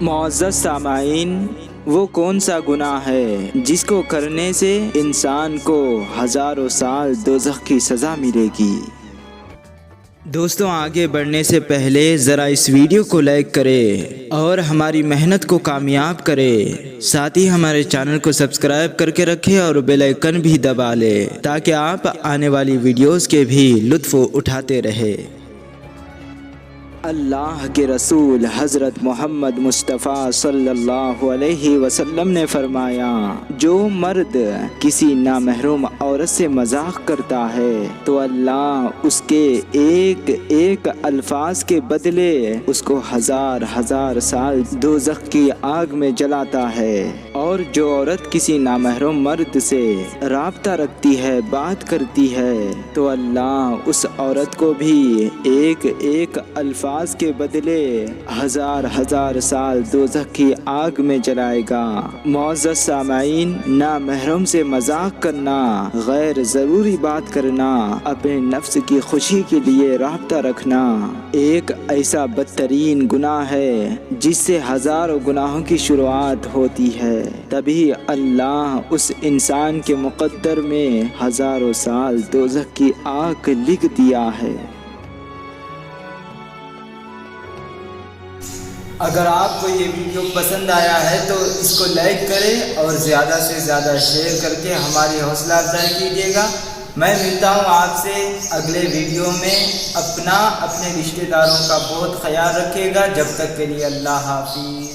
معزز سامعین، وہ کون سا گناہ ہے جس کو کرنے سے انسان کو ہزاروں سال دوزخ کی سزا ملے گی؟ دوستوں، آگے بڑھنے سے پہلے ذرا اس ویڈیو کو لائک کریں اور ہماری محنت کو کامیاب کریں۔ ساتھ ہی ہمارے چینل کو سبسکرائب کر کے رکھیں اور بیل آئیکن بھی دبا لیں تاکہ آپ آنے والی ویڈیوز کے بھی لطف اٹھاتے رہیں۔ اللہ کے رسول حضرت محمد مصطفیٰ صلی اللہ علیہ وسلم نے فرمایا، جو مرد کسی نامحرم عورت سے مذاق کرتا ہے تو اللہ اس کے ایک ایک الفاظ کے بدلے اس کو ہزار ہزار سال دوزخ کی آگ میں جلاتا ہے، اور جو عورت کسی نامحرم مرد سے رابطہ رکھتی ہے، بات کرتی ہے، تو اللہ اس عورت کو بھی ایک ایک الفاظ کے بدلے ہزار ہزار سال دوزخ کی آگ میں جلائے گا۔ معزز سامعین، نامحرم سے مذاق کرنا، غیر ضروری بات کرنا، اپنے نفس کی خوشی کے لیے رابطہ رکھنا ایک ایسا بدترین گناہ ہے جس سے ہزاروں گناہوں کی شروعات ہوتی ہے۔ تبھی اللہ اس انسان کے مقدر میں ہزاروں سال دوزخ کی آگ لکھ دیا ہے۔ اگر آپ کو یہ ویڈیو پسند آیا ہے تو اس کو لائک کریں اور زیادہ سے زیادہ شیئر کر کے ہماری حوصلہ افزائی کیجیے گا۔ میں ملتا ہوں آپ سے اگلے ویڈیو میں۔ اپنے رشتہ داروں کا بہت خیال رکھیے گا۔ جب تک کے لیے اللہ حافظ۔